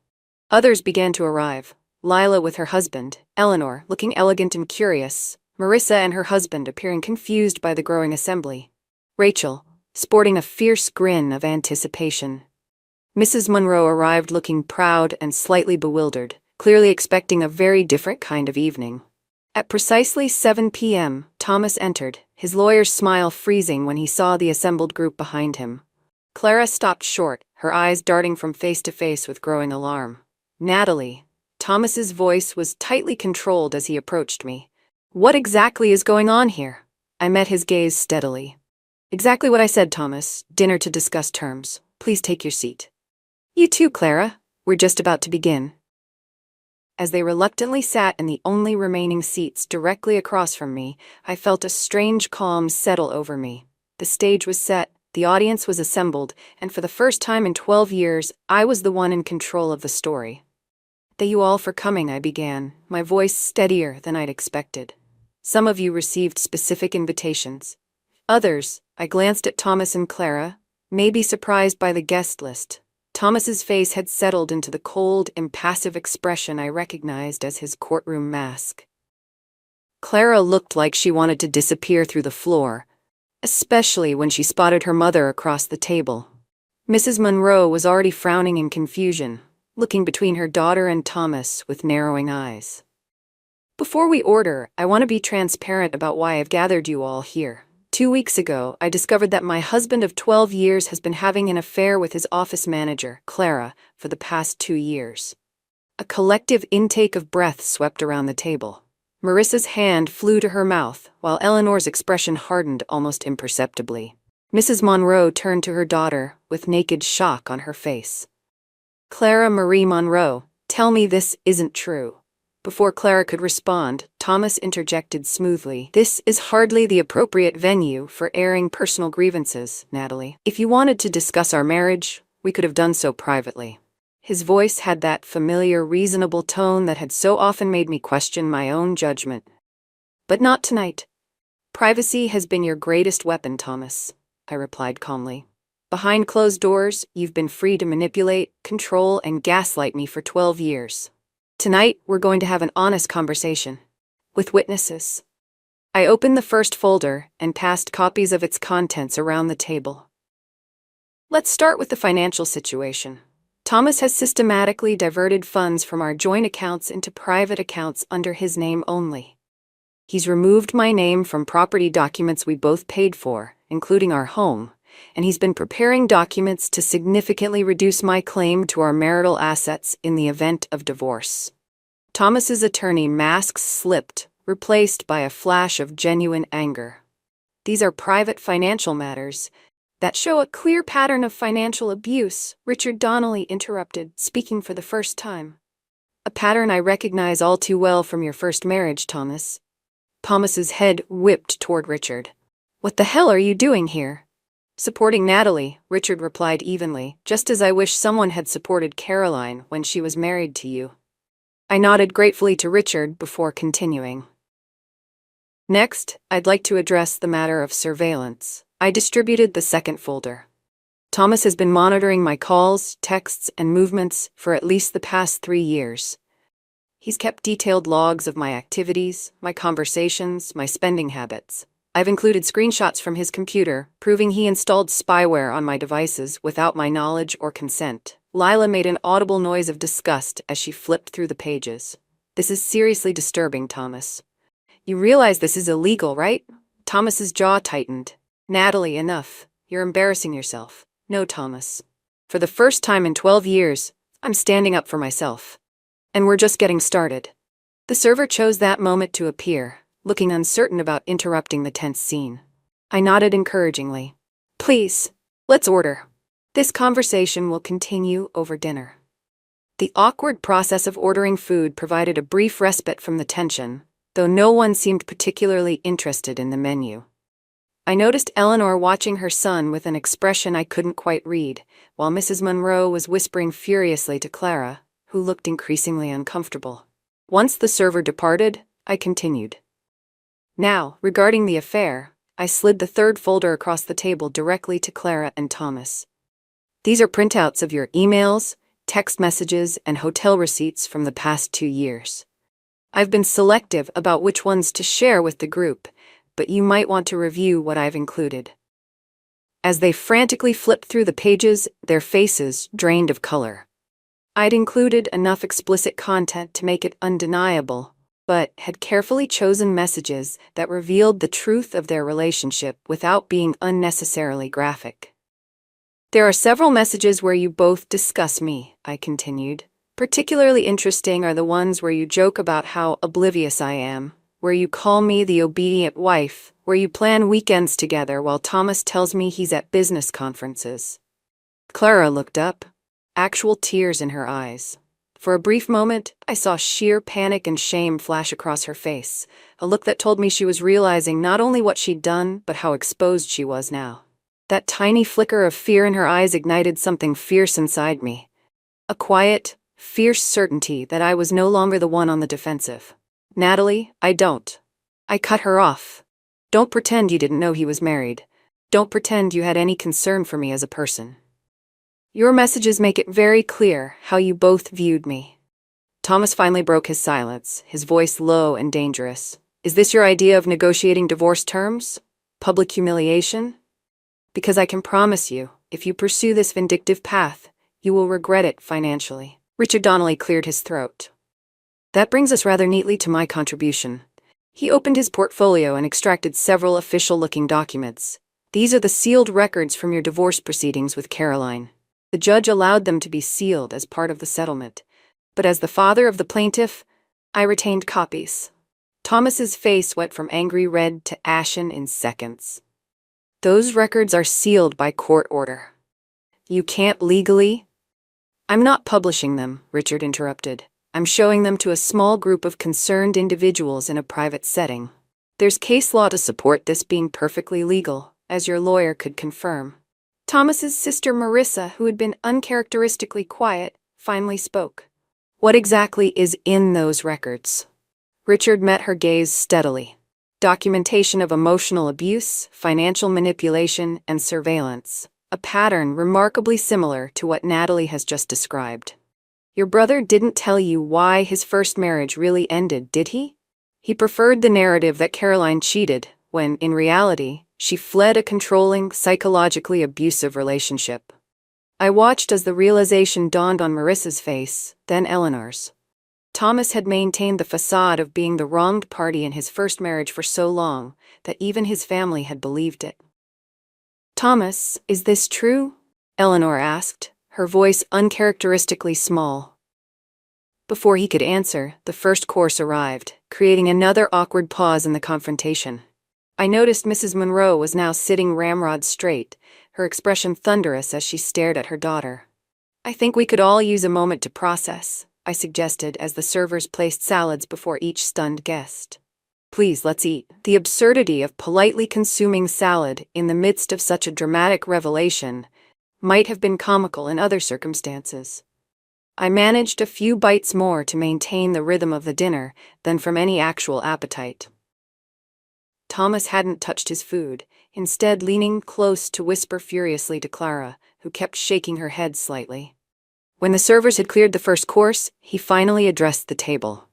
Others began to arrive. Lila with her husband, Eleanor looking elegant and curious, Marissa and her husband appearing confused by the growing assembly, Rachel sporting a fierce grin of anticipation. Mrs. Monroe arrived looking proud and slightly bewildered, clearly expecting a very different kind of evening. At precisely 7 p.m., Thomas entered, his lawyer's smile freezing when he saw the assembled group behind him. Clara stopped short, her eyes darting from face to face with growing alarm. "Natalie." Thomas's voice was tightly controlled as he approached me. "What exactly is going on here?" I met his gaze steadily. "Exactly what I said, Thomas. Dinner to discuss terms. Please take your seat." "You too, Clara. We're just about to begin." As they reluctantly sat in the only remaining seats directly across from me, I felt a strange calm settle over me. The stage was set, the audience was assembled, and for the first time in 12 years, I was the one in control of the story. "Thank you all for coming," I began, my voice steadier than I'd expected. "Some of you received specific invitations. Others," I glanced at Thomas and Clara, "may be surprised by the guest list." Thomas's face had settled into the cold, impassive expression I recognized as his courtroom mask. Clara looked like she wanted to disappear through the floor, especially when she spotted her mother across the table. Mrs. Monroe was already frowning in confusion, looking between her daughter and Thomas with narrowing eyes. "Before we order, I want to be transparent about why I've gathered you all here. 2 weeks ago, I discovered that my husband of 12 years has been having an affair with his office manager, Clara, for the past 2 years. A collective intake of breath swept around the table. Marissa's hand flew to her mouth, while Eleanor's expression hardened almost imperceptibly. Mrs. Monroe turned to her daughter, with naked shock on her face. "Clara Marie Monroe, tell me this isn't true." Before Clara could respond, Thomas interjected smoothly. "This is hardly the appropriate venue for airing personal grievances, Natalie. If you wanted to discuss our marriage, we could have done so privately." His voice had that familiar, reasonable tone that had so often made me question my own judgment. "But not tonight. Privacy has been your greatest weapon, Thomas," I replied calmly. "Behind closed doors, you've been free to manipulate, control, and gaslight me for 12 years. Tonight, we're going to have an honest conversation. With witnesses." I opened the first folder and passed copies of its contents around the table. "Let's start with the financial situation. Thomas has systematically diverted funds from our joint accounts into private accounts under his name only. He's removed my name from property documents we both paid for, including our home, and he's been preparing documents to significantly reduce my claim to our marital assets in the event of divorce." Thomas's attorney mask slipped, replaced by a flash of genuine anger. "These are private financial matters that show a clear pattern of financial abuse," Richard Donnelly interrupted, speaking for the first time. "A pattern I recognize all too well from your first marriage, Thomas." Thomas's head whipped toward Richard. "What the hell are you doing here?" "Supporting Natalie," Richard replied evenly, "just as I wish someone had supported Caroline when she was married to you." I nodded gratefully to Richard before continuing. "Next, I'd like to address the matter of surveillance." I distributed the second folder. "Thomas has been monitoring my calls, texts, and movements for at least the past 3 years. He's kept detailed logs of my activities, my conversations, my spending habits. I've included screenshots from his computer, proving he installed spyware on my devices without my knowledge or consent." Lila made an audible noise of disgust as she flipped through the pages. "This is seriously disturbing, Thomas. You realize this is illegal, right?" Thomas's jaw tightened. "Natalie, enough. You're embarrassing yourself." "No, Thomas. For the first time in 12 years, I'm standing up for myself. And we're just getting started." The server chose that moment to appear, looking uncertain about interrupting the tense scene. I nodded encouragingly. "Please, let's order." This conversation will continue over dinner. The awkward process of ordering food provided a brief respite from the tension, though no one seemed particularly interested in the menu. I noticed Eleanor watching her son with an expression I couldn't quite read, while Mrs. Monroe was whispering furiously to Clara, who looked increasingly uncomfortable. Once the server departed, I continued. Now, regarding the affair, I slid the third folder across the table directly to Clara and Thomas. These are printouts of your emails, text messages, and hotel receipts from the past 2 years. I've been selective about which ones to share with the group, but you might want to review what I've included. As they frantically flipped through the pages, their faces drained of color. I'd included enough explicit content to make it undeniable, but had carefully chosen messages that revealed the truth of their relationship without being unnecessarily graphic. There are several messages where you both discuss me, I continued. Particularly interesting are the ones where you joke about how oblivious I am, where you call me the obedient wife, where you plan weekends together while Thomas tells me he's at business conferences. Clara looked up, actual tears in her eyes. For a brief moment, I saw sheer panic and shame flash across her face, a look that told me she was realizing not only what she'd done, but how exposed she was now. That tiny flicker of fear in her eyes ignited something fierce inside me. A quiet, fierce certainty that I was no longer the one on the defensive. Natalie, I don't. I cut her off. Don't pretend you didn't know he was married. Don't pretend you had any concern for me as a person. Your messages make it very clear how you both viewed me. Thomas finally broke his silence, his voice low and dangerous. Is this your idea of negotiating divorce terms? Public humiliation? Because I can promise you, if you pursue this vindictive path, you will regret it financially. Richard Donnelly cleared his throat. That brings us rather neatly to my contribution. He opened his portfolio and extracted several official-looking documents. These are the sealed records from your divorce proceedings with Caroline. The judge allowed them to be sealed as part of the settlement, but as the father of the plaintiff, I retained copies. Thomas's face went from angry red to ashen in seconds. Those records are sealed by court order. You can't legally... I'm not publishing them, Richard interrupted. I'm showing them to a small group of concerned individuals in a private setting. There's case law to support this being perfectly legal, as your lawyer could confirm. Thomas's sister Marissa, who had been uncharacteristically quiet, finally spoke. What exactly is in those records? Richard met her gaze steadily. Documentation of emotional abuse, financial manipulation, and surveillance. A pattern remarkably similar to what Natalie has just described. Your brother didn't tell you why his first marriage really ended, did he? He preferred the narrative that Caroline cheated, when, in reality, she fled a controlling, psychologically abusive relationship. I watched as the realization dawned on Marissa's face, then Eleanor's. Thomas had maintained the facade of being the wronged party in his first marriage for so long that even his family had believed it. Thomas, is this true? Eleanor asked, her voice uncharacteristically small. Before he could answer, the first course arrived, creating another awkward pause in the confrontation. I noticed Mrs. Monroe was now sitting ramrod straight, her expression thunderous as she stared at her daughter. I think we could all use a moment to process, I suggested as the servers placed salads before each stunned guest. Please, let's eat. The absurdity of politely consuming salad in the midst of such a dramatic revelation might have been comical in other circumstances. I managed a few bites more to maintain the rhythm of the dinner than from any actual appetite. Thomas hadn't touched his food, instead leaning close to whisper furiously to Clara, who kept shaking her head slightly. When the servers had cleared the first course, he finally addressed the table.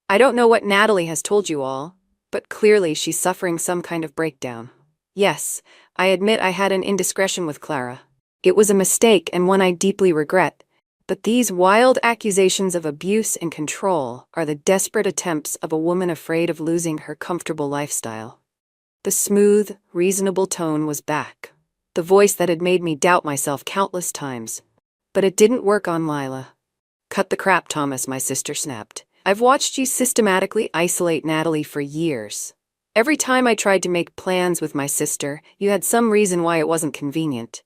I don't know what Natalie has told you all, but clearly she's suffering some kind of breakdown. Yes, I admit I had an indiscretion with Clara. It was a mistake and one I deeply regret, but these wild accusations of abuse and control are the desperate attempts of a woman afraid of losing her comfortable lifestyle. The smooth, reasonable tone was back, the voice that had made me doubt myself countless times. But it didn't work on Lila. Cut the crap, Thomas, my sister snapped. I've watched you systematically isolate Natalie for years. Every time I tried to make plans with my sister, you had some reason why it wasn't convenient.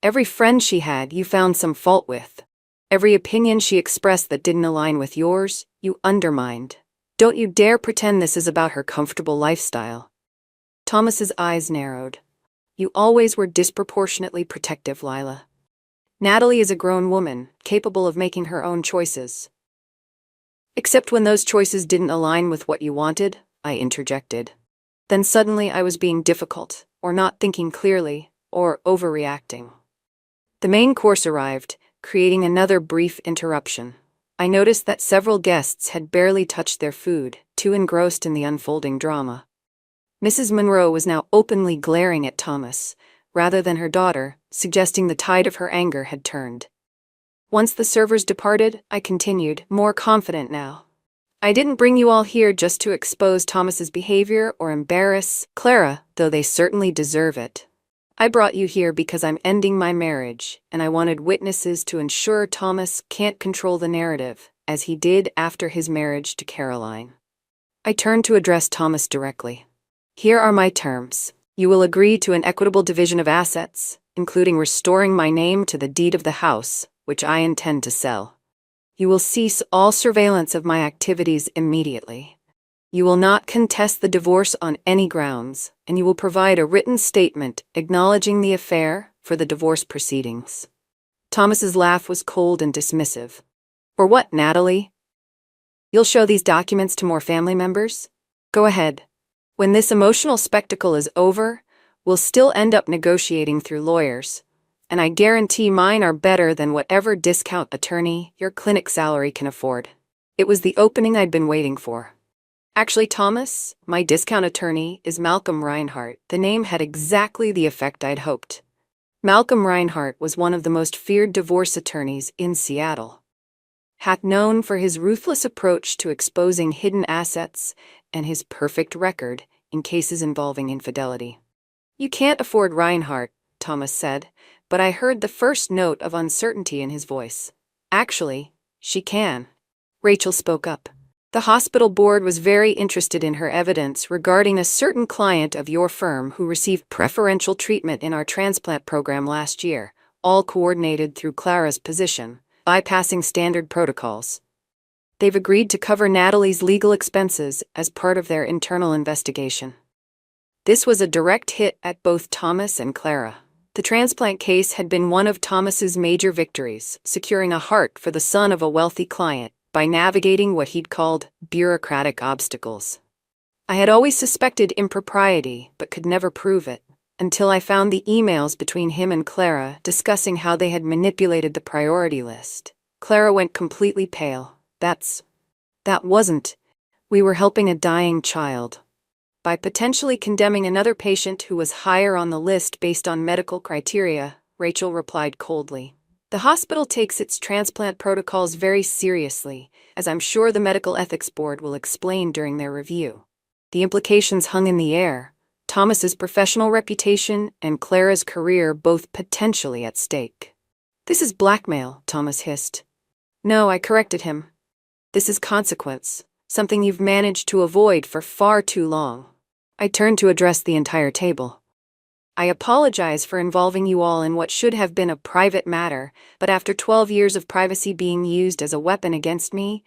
Every friend she had, you found some fault with. Every opinion she expressed that didn't align with yours, you undermined. Don't you dare pretend this is about her comfortable lifestyle. Thomas's eyes narrowed. You always were disproportionately protective, Lila. Natalie is a grown woman, capable of making her own choices. Except when those choices didn't align with what you wanted, I interjected. Then suddenly I was being difficult, or not thinking clearly, or overreacting. The main course arrived, creating another brief interruption. I noticed that several guests had barely touched their food, too engrossed in the unfolding drama. Mrs. Monroe was now openly glaring at Thomas, rather than her daughter, suggesting the tide of her anger had turned. Once the servers departed, I continued, more confident now. I didn't bring you all here just to expose Thomas's behavior or embarrass Clara, though they certainly deserve it. I brought you here because I'm ending my marriage, and I wanted witnesses to ensure Thomas can't control the narrative, as he did after his marriage to Caroline. I turned to address Thomas directly. Here are my terms. You will agree to an equitable division of assets, including restoring my name to the deed of the house, which I intend to sell. You will cease all surveillance of my activities immediately. You will not contest the divorce on any grounds, and you will provide a written statement acknowledging the affair for the divorce proceedings. Thomas's laugh was cold and dismissive. For what, Natalie? You'll show these documents to more family members? Go ahead. When this emotional spectacle is over, we'll still end up negotiating through lawyers, and I guarantee mine are better than whatever discount attorney your clinic salary can afford. It was the opening I'd been waiting for. Actually, Thomas, my discount attorney is Malcolm Reinhardt. The name had exactly the effect I'd hoped. Malcolm Reinhardt was one of the most feared divorce attorneys in Seattle. Known for his ruthless approach to exposing hidden assets and his perfect record in cases involving infidelity. You can't afford Reinhardt, Thomas said, but I heard the first note of uncertainty in his voice. Actually, she can. Rachel spoke up. The hospital board was very interested in her evidence regarding a certain client of your firm who received preferential treatment in our transplant program last year, all coordinated through Clara's position, bypassing standard protocols. They've agreed to cover Natalie's legal expenses as part of their internal investigation. This was a direct hit at both Thomas and Clara. The transplant case had been one of Thomas's major victories, securing a heart for the son of a wealthy client by navigating what he'd called bureaucratic obstacles. I had always suspected impropriety, but could never prove it, until I found the emails between him and Clara discussing how they had manipulated the priority list. Clara went completely pale. That wasn't. We were helping a dying child. By potentially condemning another patient who was higher on the list based on medical criteria, Rachel replied coldly. The hospital takes its transplant protocols very seriously, as I'm sure the Medical Ethics Board will explain during their review. The implications hung in the air, Thomas's professional reputation and Clara's career both potentially at stake. This is blackmail, Thomas hissed. No, I corrected him. This is consequence, something you've managed to avoid for far too long. I turned to address the entire table. I apologize for involving you all in what should have been a private matter, but after 12 years of privacy being used as a weapon against me,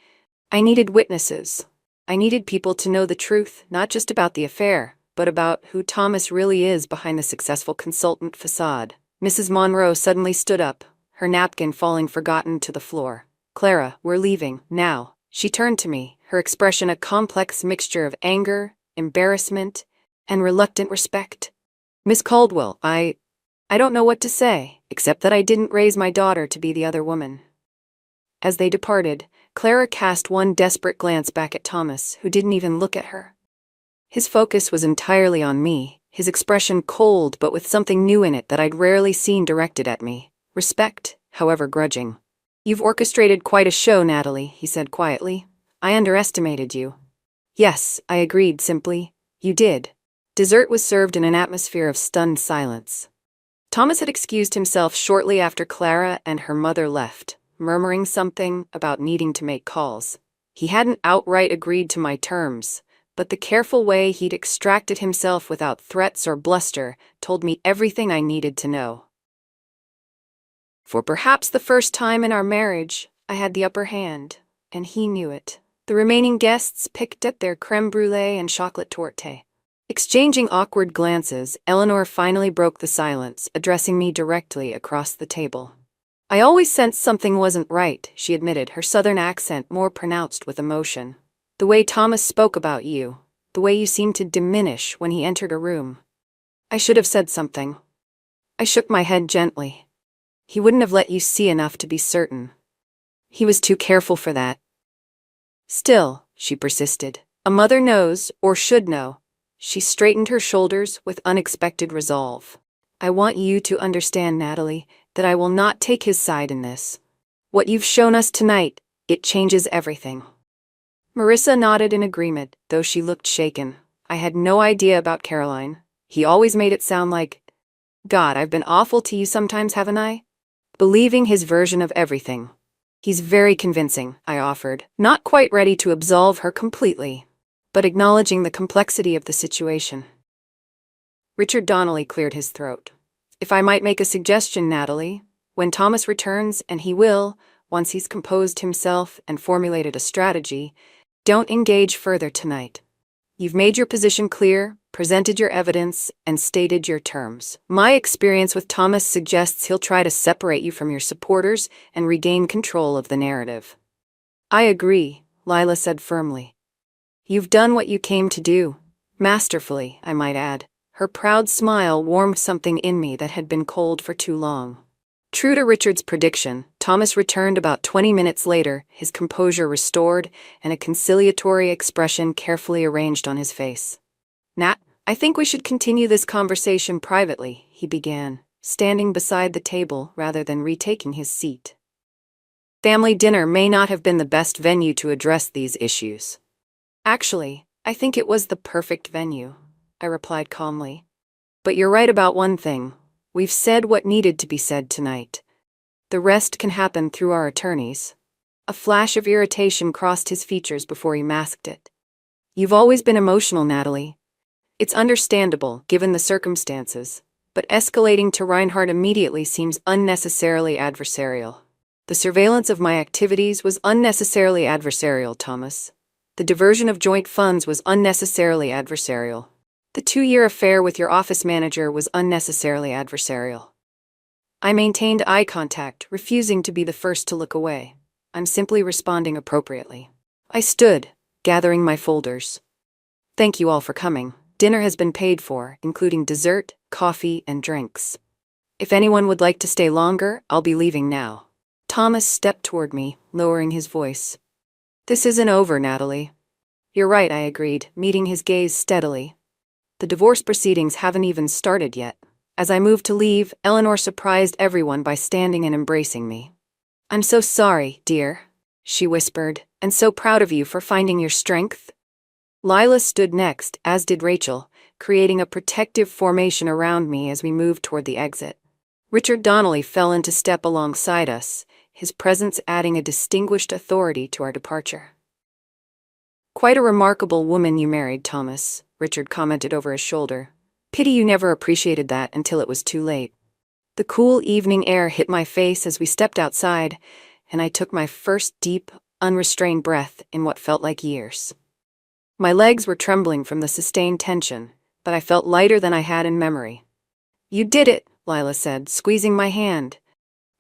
I needed witnesses. I needed people to know the truth, not just about the affair, but about who Thomas really is behind the successful consultant facade. Mrs. Monroe suddenly stood up, her napkin falling forgotten to the floor. Clara, we're leaving, now. She turned to me, her expression a complex mixture of anger, embarrassment, and reluctant respect. Miss Caldwell, I don't know what to say, except that I didn't raise my daughter to be the other woman. As they departed, Clara cast one desperate glance back at Thomas, who didn't even look at her. His focus was entirely on me, his expression cold but with something new in it that I'd rarely seen directed at me. Respect, however grudging. You've orchestrated quite a show, Natalie, he said quietly. I underestimated you. Yes, I agreed simply. You did. Dessert was served in an atmosphere of stunned silence. Thomas had excused himself shortly after Clara and her mother left, murmuring something about needing to make calls. He hadn't outright agreed to my terms, but the careful way he'd extracted himself without threats or bluster told me everything I needed to know. For perhaps the first time in our marriage, I had the upper hand, and he knew it. The remaining guests picked at their creme brulee and chocolate torte. Exchanging awkward glances, Eleanor finally broke the silence, addressing me directly across the table. I always sensed something wasn't right, she admitted, her southern accent more pronounced with emotion. The way Thomas spoke about you, the way you seemed to diminish when he entered a room. I should have said something. I shook my head gently. He wouldn't have let you see enough to be certain. He was too careful for that. Still, she persisted, a mother knows, or should know. She straightened her shoulders with unexpected resolve. I want you to understand, Natalie, that I will not take his side in this. What you've shown us tonight, it changes everything. Marissa nodded in agreement, though she looked shaken. I had no idea about Caroline. He always made it sound like, God, I've been awful to you sometimes, haven't I? Believing his version of everything. He's very convincing, I offered, not quite ready to absolve her completely, but acknowledging the complexity of the situation. Richard Donnelly cleared his throat. If I might make a suggestion, Natalie, when Thomas returns, and he will, once he's composed himself and formulated a strategy, don't engage further tonight. You've made your position clear, presented your evidence, and stated your terms. My experience with Thomas suggests he'll try to separate you from your supporters and regain control of the narrative. I agree, Lila said firmly. You've done what you came to do. Masterfully, I might add. Her proud smile warmed something in me that had been cold for too long. True to Richard's prediction, Thomas returned about 20 minutes later, his composure restored and a conciliatory expression carefully arranged on his face. Nat, I think we should continue this conversation privately, he began, standing beside the table rather than retaking his seat. Family dinner may not have been the best venue to address these issues. Actually, I think it was the perfect venue, I replied calmly. But you're right about one thing. We've said what needed to be said tonight. The rest can happen through our attorneys. A flash of irritation crossed his features before he masked it. You've always been emotional, Natalie. It's understandable, given the circumstances, but escalating to Reinhardt immediately seems unnecessarily adversarial. The surveillance of my activities was unnecessarily adversarial, Thomas. The diversion of joint funds was unnecessarily adversarial. The 2-year affair with your office manager was unnecessarily adversarial. I maintained eye contact, refusing to be the first to look away. I'm simply responding appropriately. I stood, gathering my folders. Thank you all for coming. Dinner has been paid for, including dessert, coffee, and drinks. If anyone would like to stay longer, I'll be leaving now. Thomas stepped toward me, lowering his voice. This isn't over, Natalie. You're right, I agreed, meeting his gaze steadily. The divorce proceedings haven't even started yet. As I moved to leave, Eleanor surprised everyone by standing and embracing me. I'm so sorry, dear, she whispered, and so proud of you for finding your strength. Lila stood next, as did Rachel, creating a protective formation around me as we moved toward the exit. Richard Donnelly fell into step alongside us, his presence adding a distinguished authority to our departure. Quite a remarkable woman you married, Thomas, Richard commented over his shoulder. Pity you never appreciated that until it was too late. The cool evening air hit my face as we stepped outside, and I took my first deep, unrestrained breath in what felt like years. My legs were trembling from the sustained tension, but I felt lighter than I had in memory. You did it, Lila said, squeezing my hand.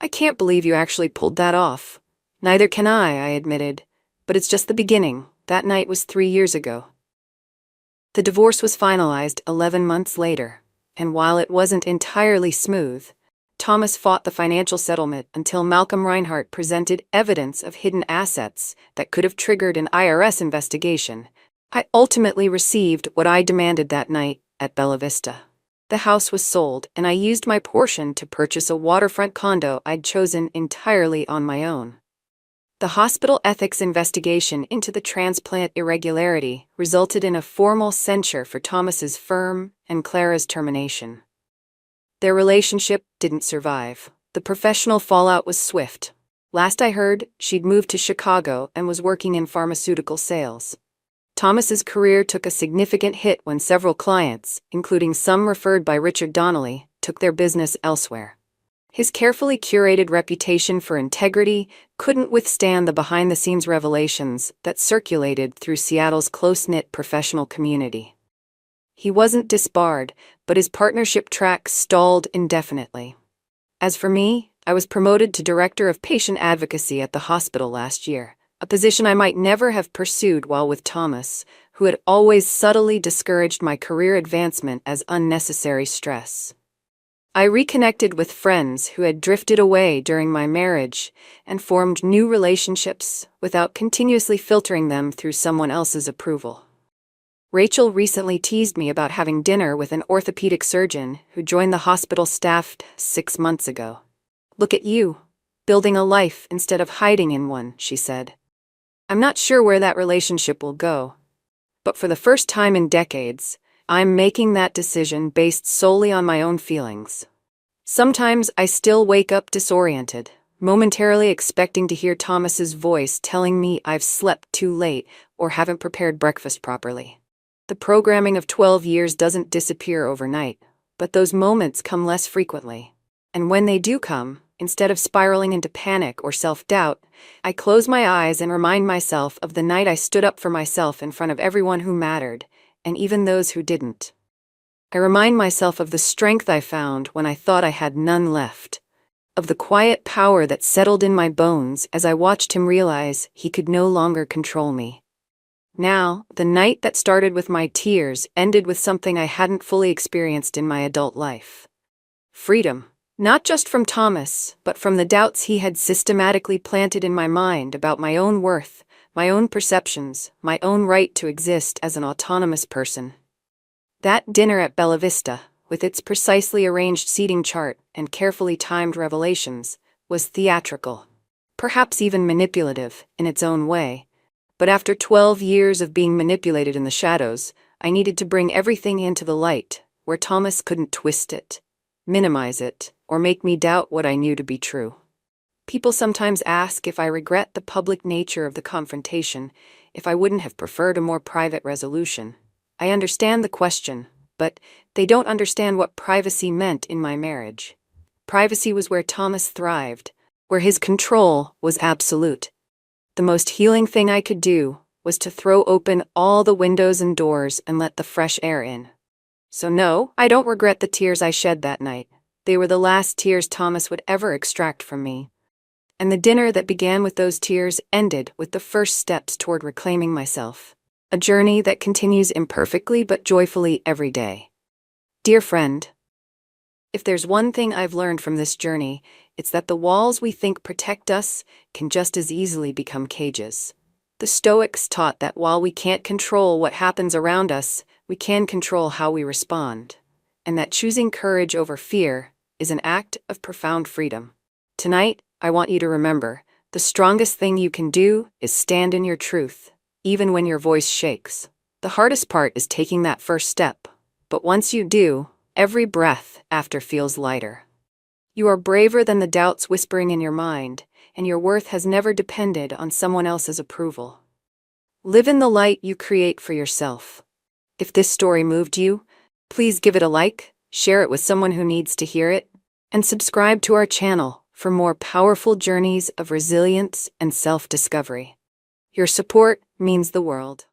I can't believe you actually pulled that off. Neither can I admitted. But it's just the beginning. That night was 3 years ago. The divorce was finalized 11 months later, and while it wasn't entirely smooth, Thomas fought the financial settlement until Malcolm Reinhardt presented evidence of hidden assets that could have triggered an IRS investigation. I ultimately received what I demanded that night at Bella Vista. The house was sold, and I used my portion to purchase a waterfront condo I'd chosen entirely on my own. The hospital ethics investigation into the transplant irregularity resulted in a formal censure for Thomas's firm and Clara's termination. Their relationship didn't survive. The professional fallout was swift. Last I heard, she'd moved to Chicago and was working in pharmaceutical sales. Thomas's career took a significant hit when several clients, including some referred by Richard Donnelly, took their business elsewhere. His carefully curated reputation for integrity couldn't withstand the behind-the-scenes revelations that circulated through Seattle's close-knit professional community. He wasn't disbarred, but his partnership track stalled indefinitely. As for me, I was promoted to Director of Patient Advocacy at the hospital last year, a position I might never have pursued while with Thomas, who had always subtly discouraged my career advancement as unnecessary stress. I reconnected with friends who had drifted away during my marriage and formed new relationships without continuously filtering them through someone else's approval. Rachel recently teased me about having dinner with an orthopedic surgeon who joined the hospital staff 6 months ago. "Look at you, building a life instead of hiding in one," she said. I'm not sure where that relationship will go, but for the first time in decades, I'm making that decision based solely on my own feelings. Sometimes I still wake up disoriented, momentarily expecting to hear Thomas's voice telling me I've slept too late or haven't prepared breakfast properly. The programming of 12 years doesn't disappear overnight, but those moments come less frequently. And when they do come, instead of spiraling into panic or self-doubt, I close my eyes and remind myself of the night I stood up for myself in front of everyone who mattered, and even those who didn't. I remind myself of the strength I found when I thought I had none left, of the quiet power that settled in my bones as I watched him realize he could no longer control me. Now, the night that started with my tears ended with something I hadn't fully experienced in my adult life. Freedom, not just from Thomas, but from the doubts he had systematically planted in my mind about my own worth, my own perceptions, my own right to exist as an autonomous person. That dinner at Bella Vista, with its precisely arranged seating chart and carefully timed revelations, was theatrical, perhaps even manipulative in its own way. But after 12 years of being manipulated in the shadows, I needed to bring everything into the light, where Thomas couldn't twist it, minimize it, or make me doubt what I knew to be true. People sometimes ask if I regret the public nature of the confrontation, if I wouldn't have preferred a more private resolution. I understand the question, but they don't understand what privacy meant in my marriage. Privacy was where Thomas thrived, where his control was absolute. The most healing thing I could do was to throw open all the windows and doors and let the fresh air in. So no, I don't regret the tears I shed that night. They were the last tears Thomas would ever extract from me. And the dinner that began with those tears ended with the first steps toward reclaiming myself. A journey that continues imperfectly but joyfully every day. Dear friend, if there's one thing I've learned from this journey, it's that the walls we think protect us can just as easily become cages. The Stoics taught that while we can't control what happens around us, we can control how we respond, and that choosing courage over fear is an act of profound freedom. Tonight, I want you to remember, the strongest thing you can do is stand in your truth, even when your voice shakes. The hardest part is taking that first step, but once you do, every breath after feels lighter. You are braver than the doubts whispering in your mind, and your worth has never depended on someone else's approval. Live in the light you create for yourself. If this story moved you, please give it a like, share it with someone who needs to hear it, and subscribe to our channel for more powerful journeys of resilience and self-discovery. Your support means the world.